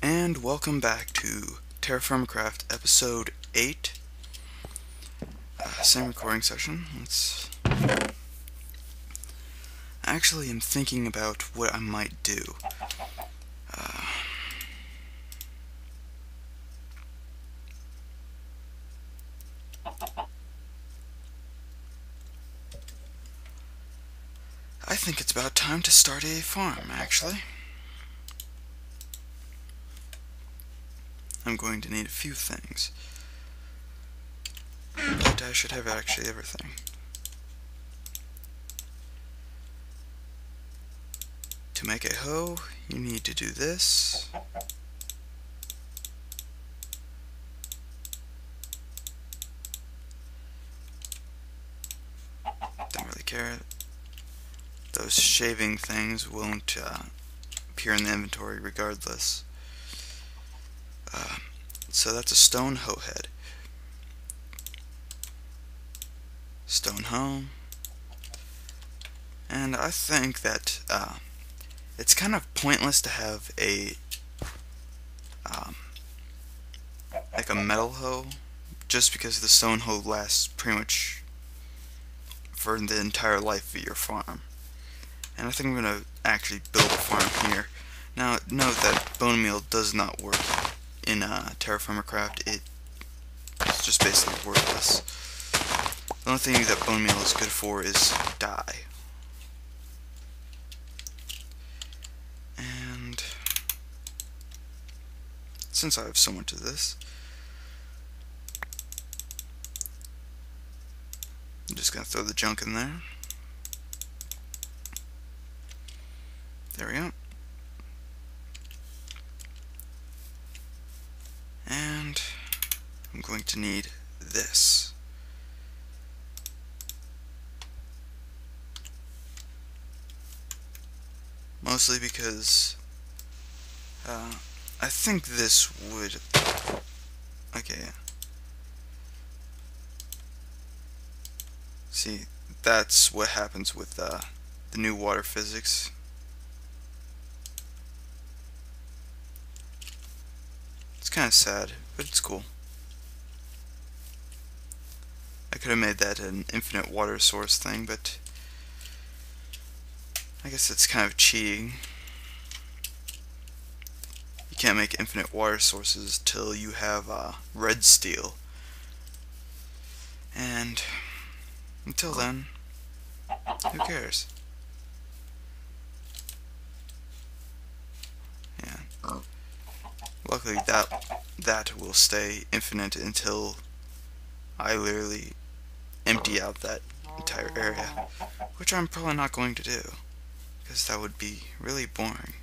And welcome back to TerraFirmaCraft episode 8. Same recording session. Actually, I'm thinking about what I might do. I think it's about time to start a farm, actually. I'm going to need a few things. But I should have actually everything. To make a hoe, you need to do this. Don't really care. Those shaving things won't appear in the inventory regardless. So that's a stone hoe head. Stone hoe. And I think that it's kind of pointless to have a like a metal hoe, just because the stone hoe lasts pretty much for the entire life of your farm. And I think I'm going to actually build a farm here. Now, note that bone meal does not work in TerraFirmaCraft. It's just basically worthless. The only thing that bone meal is good for is dye. And since I have so much of this, I'm just going to throw the junk in there. There we go. And I'm going to need this. Mostly because I think this would... Okay. See, that's what happens with the new water physics. It's kind of sad, but it's cool. I could have made that an infinite water source thing, but I guess it's kind of cheating. You can't make infinite water sources till you have red steel. And until then, who cares? Yeah. Luckily that will stay infinite until I literally empty out that entire area, which I'm probably not going to do, because that would be really boring.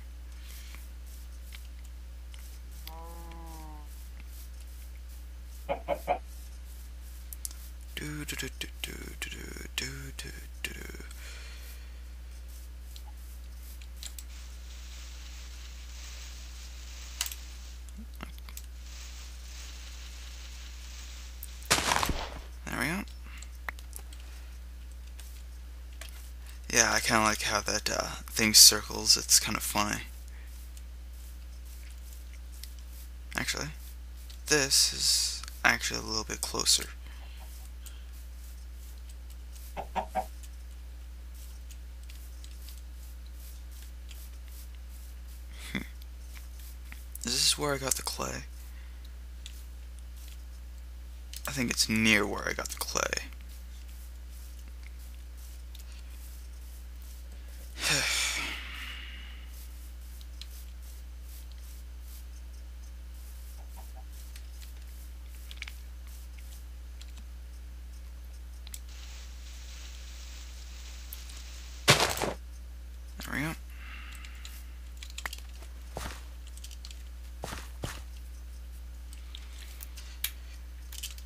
There we go. Yeah, I kind of like how that thing circles. It's kind of funny. Actually, this is actually a little bit closer. Is this where I got the clay? I think it's near where I got the clay. There we go.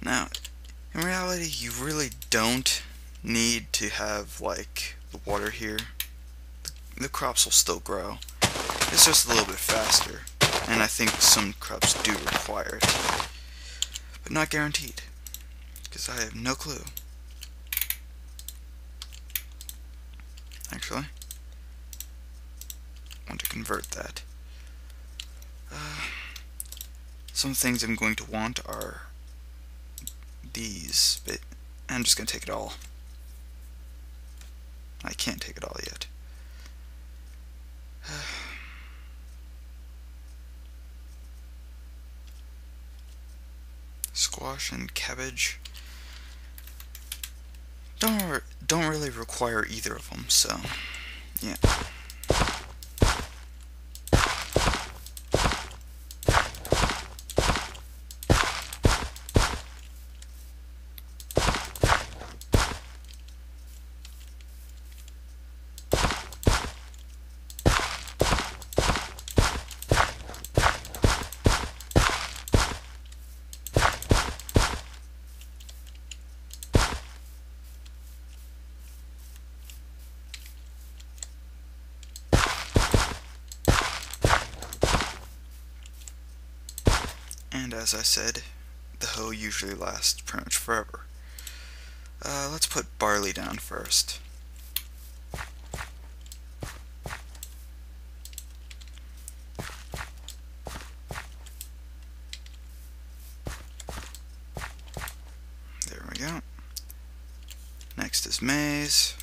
Now, in reality, you really don't need to have, like, the water here. The crops will still grow. It's just a little bit faster, and I think some crops do require it. But not guaranteed, because I have no clue. Actually, I want to convert that. Some things I'm going to want are these, but I'm just going to take it all. I can't take it all yet. Squash and cabbage don't really require either of them, so yeah. And as I said, the hoe usually lasts pretty much forever. Let's put barley down first. There we go. Next is maize,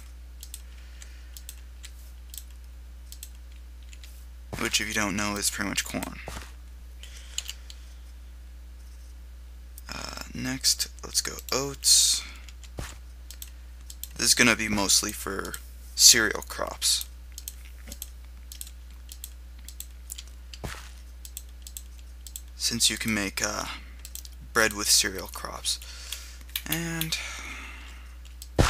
which if you don't know is pretty much corn. Next, let's go oats. This is going to be mostly for cereal crops. Since you can make bread with cereal crops. And there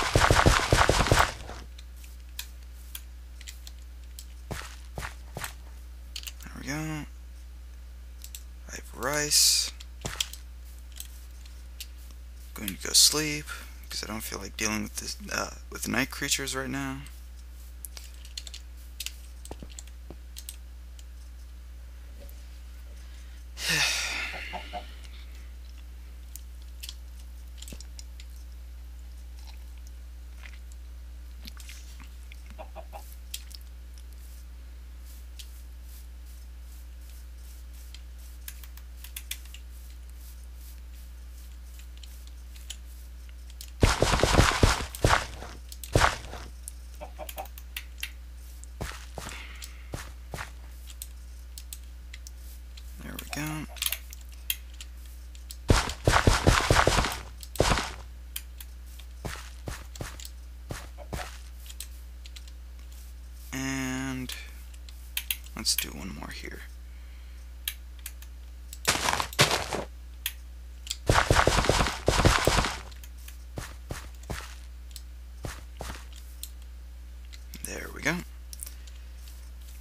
we go. I have rice. Going to go sleep because I don't feel like dealing with this with the night creatures right now. There we go. And let's do one more here. There we go.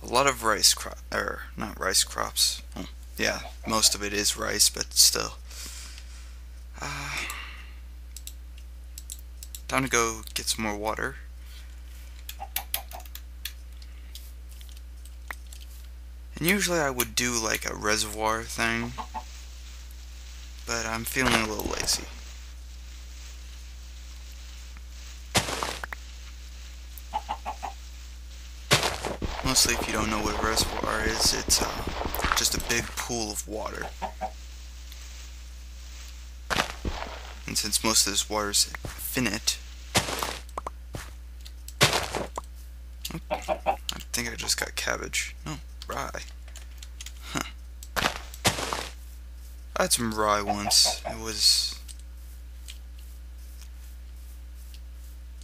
A lot of rice not rice crops. Oh, yeah, most of it is rice, but still. Time to go get some more water. And usually I would do like a reservoir thing, but I'm feeling a little lazy. Mostly if you don't know what a reservoir is, it's just a big pool of water. And since most of this water is finite, I think I just got cabbage. No, rye. Huh. I had some rye once. It was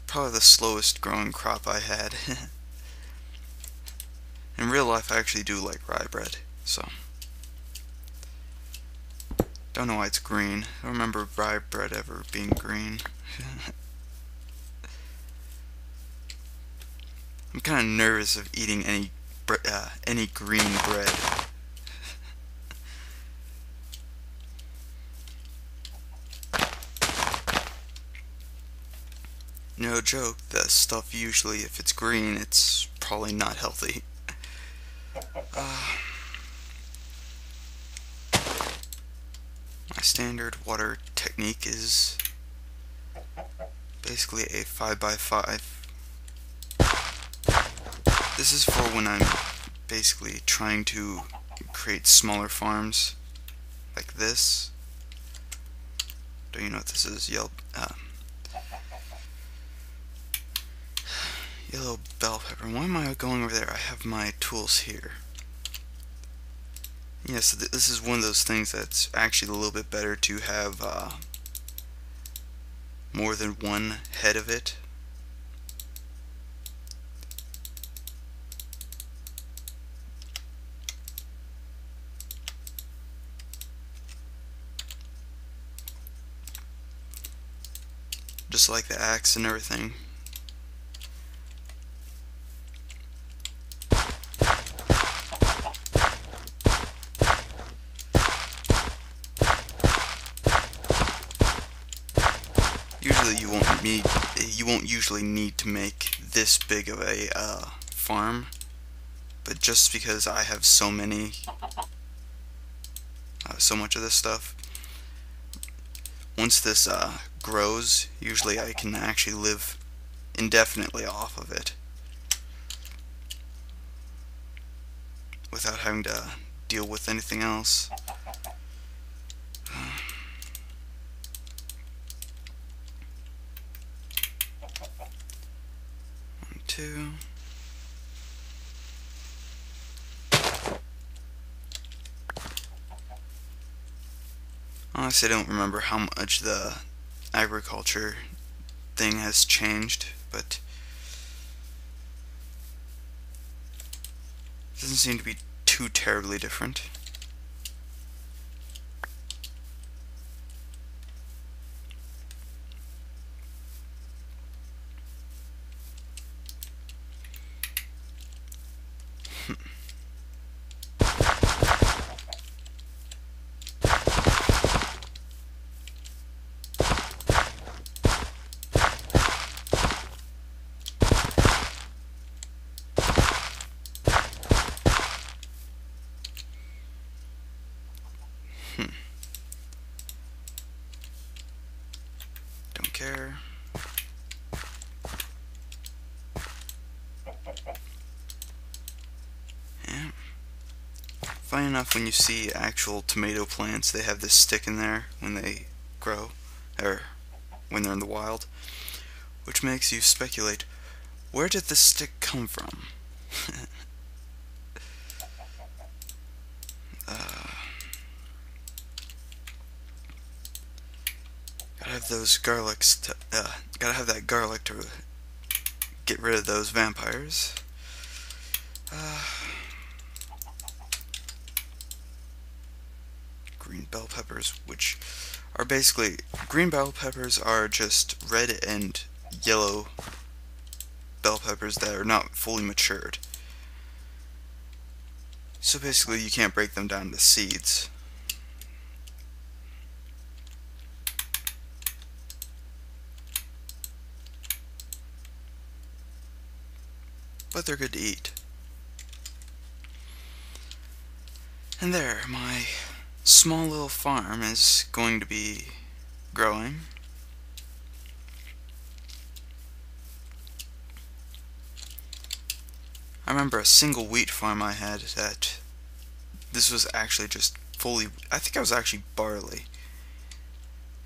probably the slowest growing crop I had. In real life, I actually do like rye bread, so. Don't know why it's green. I don't remember rye bread ever being green. I'm kind of nervous of eating any green bread. No joke, the stuff usually, if it's green, it's probably not healthy. My standard water technique is basically a 5x5. This is for when I'm basically trying to create smaller farms, like this. Don't you know what this is? Yellow bell pepper. Why am I going over there? I have my tools here. Yes, this is one of those things that's actually a little bit better to have more than one head of it. Just like the axe and everything. Usually you won't usually need to make this big of a farm, but just because I have so much of this stuff, once this grows, usually I can actually live indefinitely off of it without having to deal with anything else. 1, 2. Honestly, I don't remember how much the agriculture thing has changed, but it doesn't seem to be too terribly different. Don't care. Yeah. Funny enough, when you see actual tomato plants, they have this stick in there when they grow, or when they're in the wild, which makes you speculate, where did this stick come from? Gotta have those garlics to, gotta have that garlic to get rid of those vampires. Green bell peppers, which are basically, green bell peppers are just red and yellow bell peppers that are not fully matured. So basically you can't break them down to seeds. But they're good to eat. And there, my small little farm is going to be growing. I remember a single wheat farm I had that this was actually just fully, I think it was actually barley.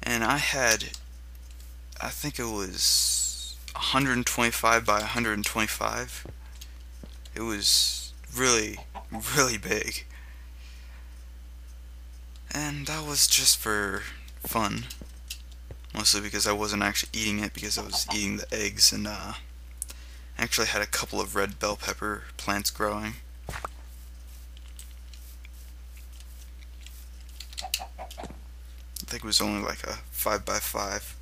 And I think it was 125 by 125. It was really, really big. And that was just for fun. Mostly because I wasn't actually eating it, because I was eating the eggs, and actually had a couple of red bell pepper plants growing. I think it was only like a 5 by 5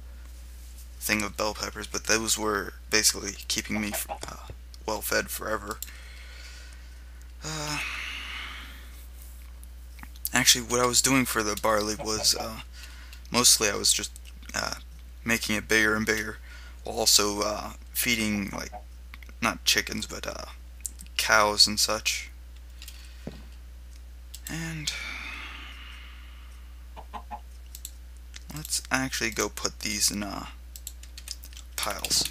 thing of bell peppers, but those were basically keeping me well fed forever. Actually, what I was doing for the barley was mostly I was just making it bigger and bigger, while also feeding, like, not chickens, but cows and such. And let's actually go put these in piles.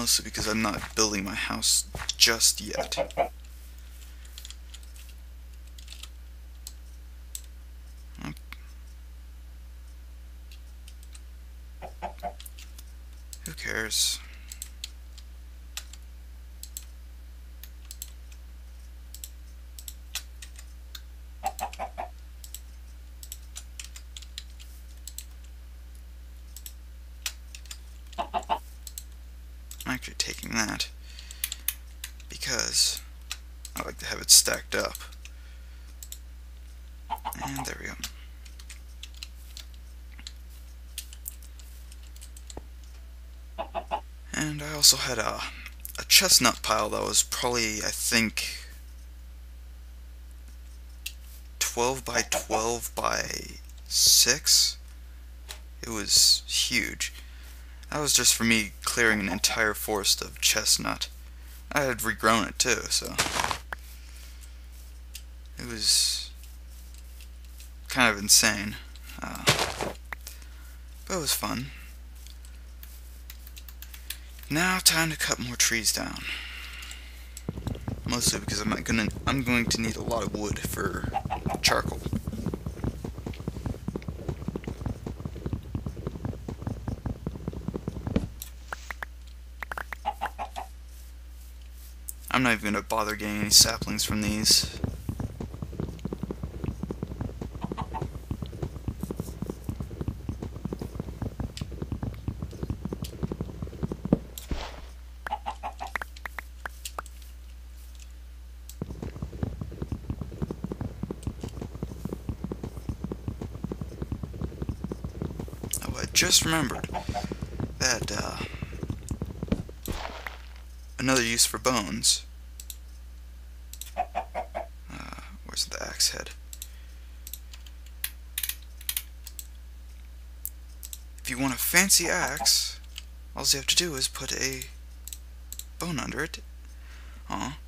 Mostly because I'm not building my house just yet. Who cares? I'm actually taking that because I like to have it stacked up. And there we go. And I also had a chestnut pile that was probably, I think, 12 by 12 by 6. It was huge. That was just for me clearing an entire forest of chestnut. I had regrown it too, so it was kind of insane. But it was fun. Now time to cut more trees down. Mostly because I'm going to need a lot of wood for charcoal. I'm not even going to bother getting any saplings from these. Oh, I just remembered that another use for bones. Where's the axe head? If you want a fancy axe, all you have to do is put a bone under it. Aw.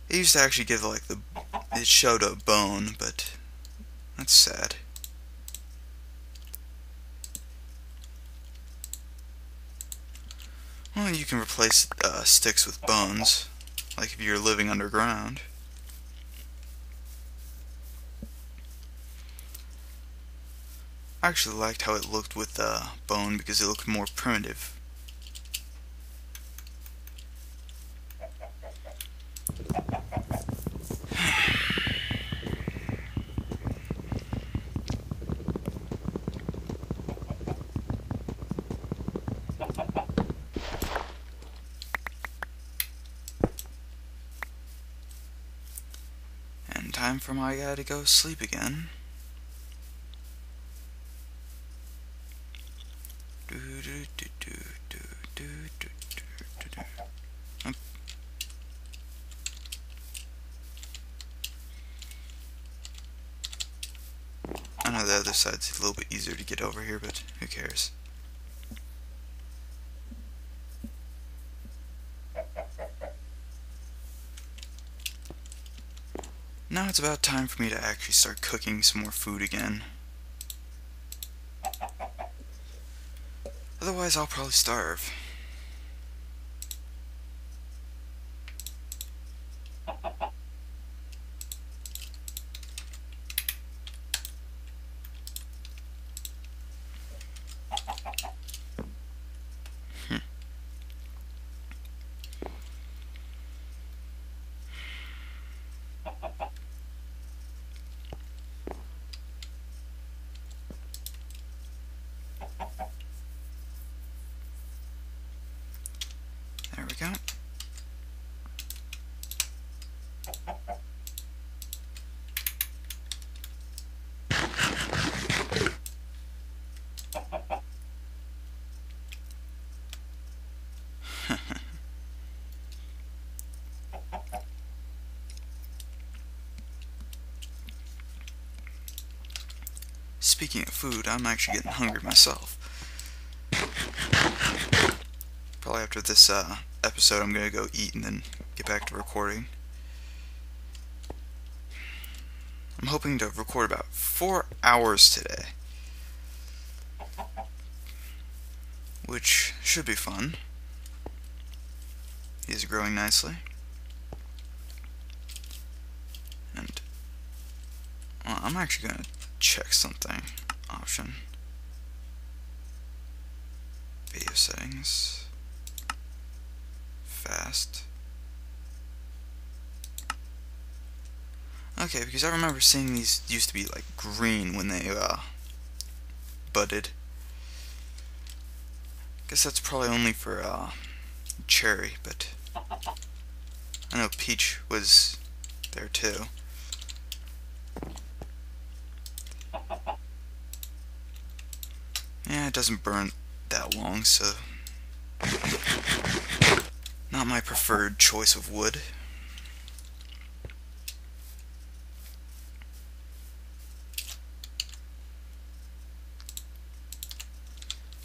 It used to actually give like it showed a bone, but that's sad. Well, you can replace sticks with bones, like if you're living underground. I actually liked how it looked with bone because it looked more primitive. And time for my guy to go sleep again. I know the other side's a little bit easier to get over here, but who cares? Now it's about time for me to actually start cooking some more food again. Otherwise, I'll probably starve. There we go. Speaking of food, I'm actually getting hungry myself. Probably after this episode I'm gonna go eat and then get back to recording. I'm hoping to record about 4 hours today, which should be fun. He's growing nicely. And well, I'm actually going to check something. Option. Video settings. Fast. Okay, because I remember seeing these used to be like green when they budded. Guess that's probably only for cherry, but I know peach was there too. Yeah, it doesn't burn that long, so not my preferred choice of wood.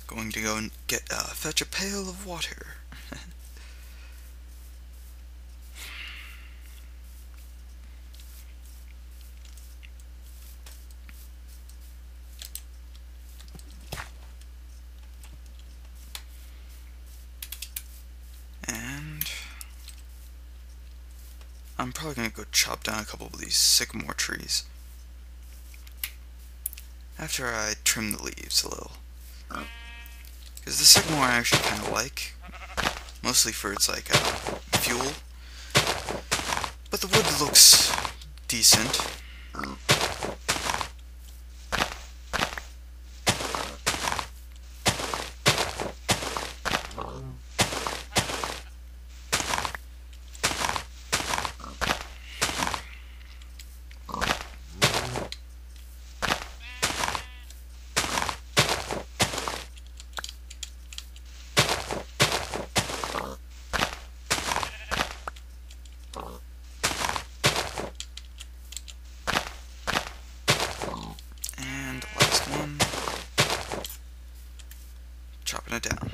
Going to go and get fetch a pail of water. And I'm probably going to go chop down a couple of these sycamore trees after I trim the leaves a little. Because the sycamore I actually kind of like, mostly for its like fuel, but the wood looks decent. Chopping it down.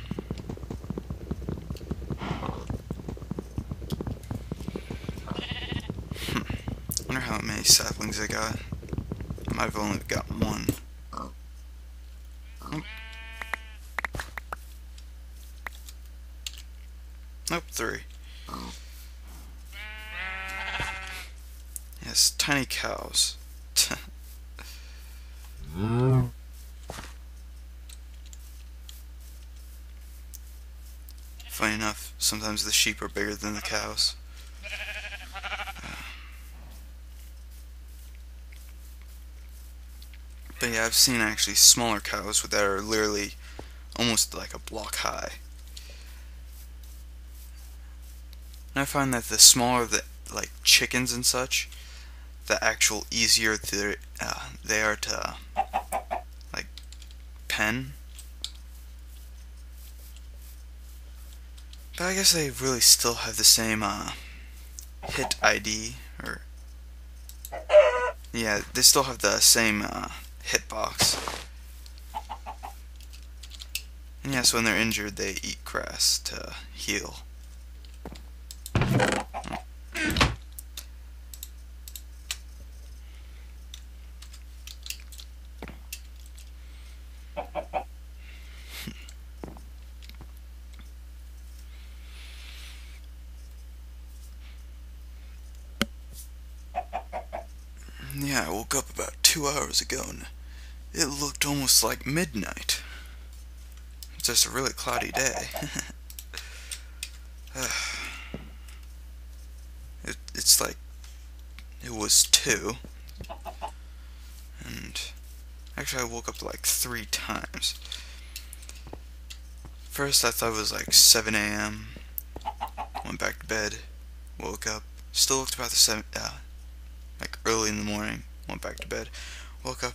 Wonder how many saplings I got. I might have only got one. Nope, 3. Yes, tiny cows. Funny enough, sometimes the sheep are bigger than the cows. But yeah, I've seen actually smaller cows that are literally almost like a block high. And I find that the smaller the like chickens and such, the actual easier they are to like pen. But I guess they really still have the same hit ID, or yeah, they still have the same hitbox. And yes, when they're injured, they eat grass to heal. Yeah, I woke up about 2 hours ago and it looked almost like midnight. It's just a really cloudy day. It's like it was 2, and actually I woke up like 3 times. First I thought it was like 7 a.m. Went back to bed, woke up, still looked about the 7, like early in the morning. Went back to bed, woke up,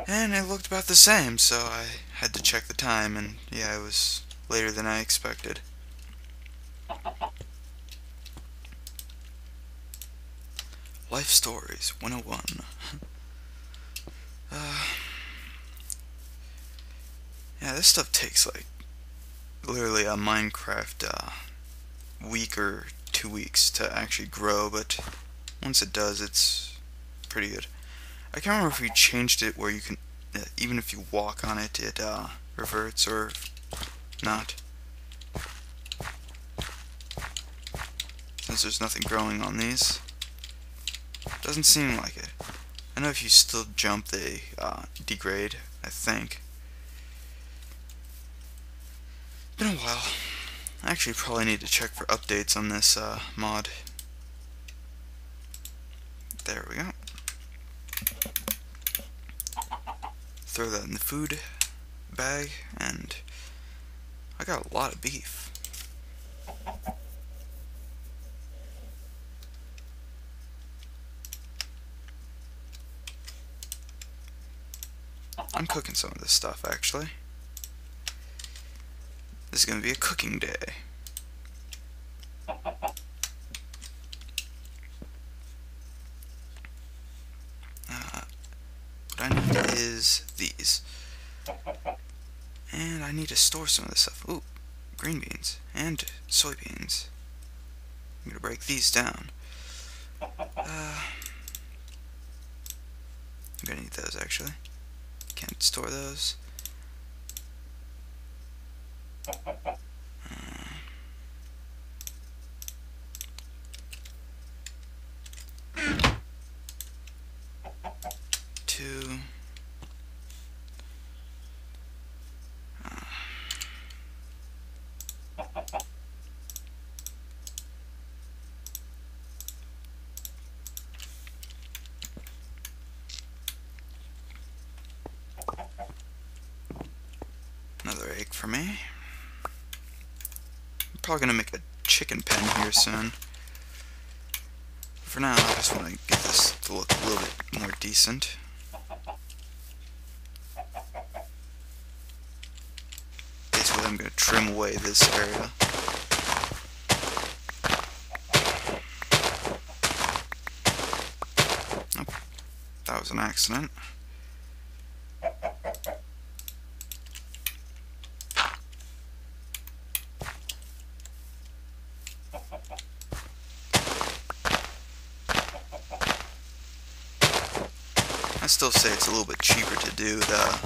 and it looked about the same. So I had to check the time, and yeah, it was later than I expected. Life Stories 101. Yeah, this stuff takes like literally a Minecraft week or 2 weeks to actually grow, but once it does, it's pretty good. I can't remember if we changed it where you can, even if you walk on it, it reverts or not. since there's nothing growing on these. Doesn't seem like it. I know if you still jump they degrade, I think. Been a while. I actually probably need to check for updates on this mod. There we go. Throw that in the food bag, and I got a lot of beef. I'm cooking some of this stuff, actually. This is going to be a cooking day. What I need is these. And I need to store some of this stuff. Ooh, green beans and soybeans. I'm going to break these down. I'm going to need those, actually. Can't store those. Two. Another egg for me. I'm probably gonna make a chicken pen here soon. For now, I just want to get this to look a little bit more decent. Basically, I'm gonna trim away this area. Nope, that was an accident. I still say it's a little bit cheaper to do the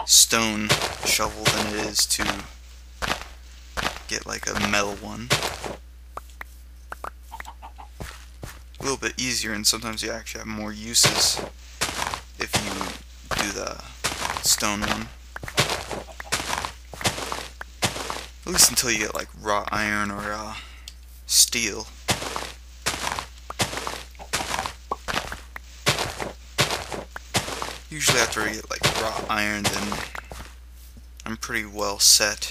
stone shovel than it is to get like a metal one. A little bit easier, and sometimes you actually have more uses if you do the stone one. At least until you get like wrought iron or steel. Usually after I get like wrought iron, then I'm pretty well set.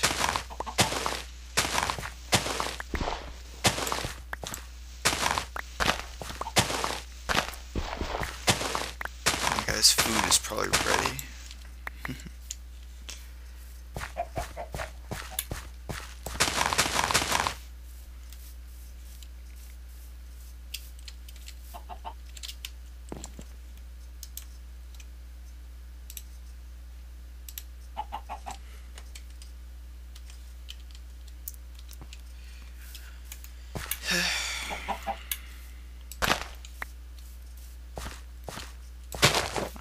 You guys' food is probably ready.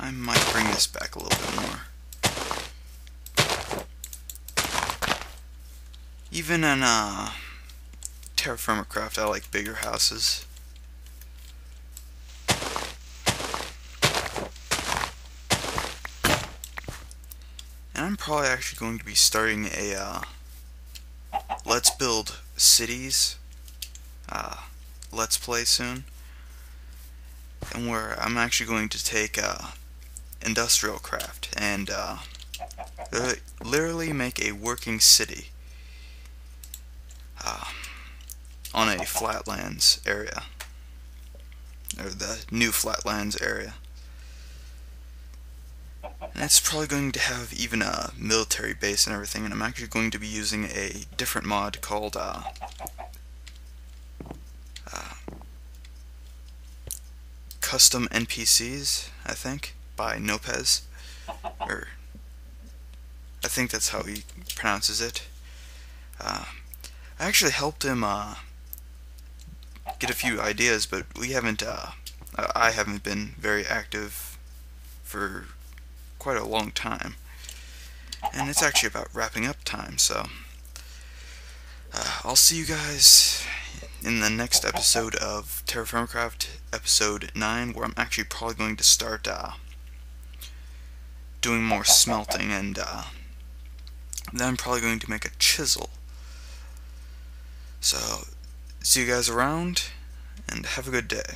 I might bring this back a little bit more. Even in TerraFirmaCraft, I like bigger houses. And I'm probably actually going to be starting a Let's Build Cities Let's Play soon. And where I'm actually going to take industrial craft and literally make a working city on a flatlands area, or the new flatlands area. And it's probably going to have even a military base and everything, and I'm actually going to be using a different mod called Custom NPCs, I think, by Nopez, or I think that's how he pronounces it. I actually helped him get a few ideas, but we haven't. I haven't been very active for quite a long time, and it's actually about wrapping up time. So I'll see you guys in the next episode of TerraFirmaCraft, episode 9, where I'm actually probably going to start doing more smelting, and then I'm probably going to make a chisel. So, see you guys around, and have a good day.